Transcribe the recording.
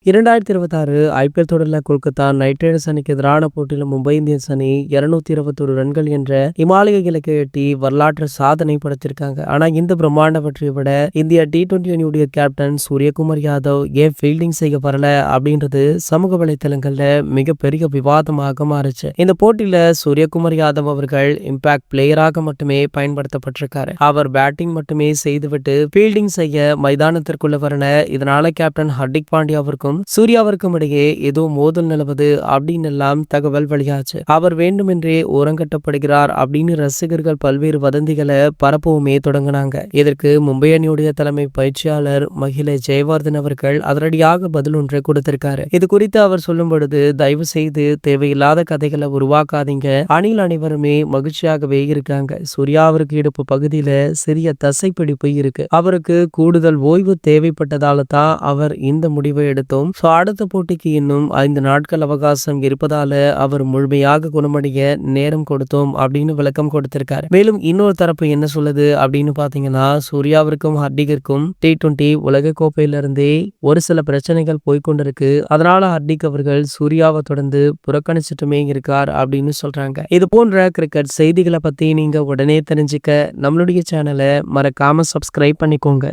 2026 IPL தொடரில் Kolkata night Riders அணிக்கு எதிரான போட்டியில் மும்பை இந்தியன்ஸ் அணி 221 ரன்கள் என்ற இமாலய இலக்கை எட்டி வரலாற்று சாதனை படைச்சிருக்காங்க. ஆனா இந்த பிரம்மாண்ட வெற்றியை விட இந்தியா T20 அணியுடைய கேப்டன் சூரியகுமார் யாதவ் ஏன் ஃபீல்டிங் செய்ய வரல அப்படின்றது சமூக வலைத்தளங்கள்ல மிகப்பெரிய விவாதமாக மாறுச்சு. இந்த போட்டியில சூரியகுமார் யாதவ் அவர்கள் இம்பாக்ட் பிளேயராக மட்டுமே பயன்படுத்தப்பட்டிருக்காரு. அவர் பேட்டிங் மட்டுமே செய்துவிட்டு ஃபீல்டிங் செய்ய மைதானத்திற்குள்ள வரல. இதனால கேப்டன் ஹர்திக் பாண்டியா அவருக்கும் சூர்யாவிற்கும் இடையே ஏதோ மோதல் நிலவுது அப்படின்னு எல்லாம் தகவல் வெளியாச்சு. அவர் வேண்டுமென்றே ஓரங்கட்டப்படுகிறார் அப்படின்னு ரசிகர்கள் பல்வேறு வதந்திகளை பரப்பவுமே தொடங்கினாங்க. இதற்கு மும்பை அணியுடைய தலைமை பயிற்சியாளர் மகிழ ஜெயவர்தன் அவர்கள் அதிரடியாக பதில் ஒன்றை கொடுத்திருக்காரு. இது குறித்து அவர் சொல்லும் பொழுது, தயவு செய்து தேவையில்லாத கதைகளை உருவாக்காதீங்க. அணில் அனைவருமே மகிழ்ச்சியாகவே இருக்காங்க. சூர்யாவிற்கு இடுப்பு பகுதியில சிறிய தசைப்பிடிப்பு இருக்கு. அவருக்கு கூடுதல் ஓய்வு தேவைப்பட்டதால தான் அவர் இந்த முடிவை எடுத்தோம். அடுத்த போட்டிக்கு இன்னும் 5 நாட்கள் அவகாசம் இருப்பதால அவர் முழுமையாக குணமடைய நேரம் கொடுத்தோம் அப்படின்னு விளக்கம் கொடுத்திருக்காரு. மேலும் இன்னொரு தரப்பு என்ன சொல்லுது அப்படின்னு பாத்தீங்கன்னா, சூர்யாவிற்கும் ஹர்திக்கிற்கும் T20 உலக கோப்பையிலிருந்தே ஒரு சில பிரச்சனைகள் போய்கொண்டிருக்கு. அதனால ஹர்திக் அவர்கள் சூர்யாவை தொடர்ந்து புறக்கணிச்சிட்டுமே இருக்கார் அப்படின்னு சொல்றாங்க. இது போன்ற கிரிக்கெட் செய்திகளை பத்தி நீங்க உடனே தெரிஞ்சுக்க நம்மளுடைய சேனலை மறக்காம சப்ஸ்கிரைப் பண்ணிக்கோங்க.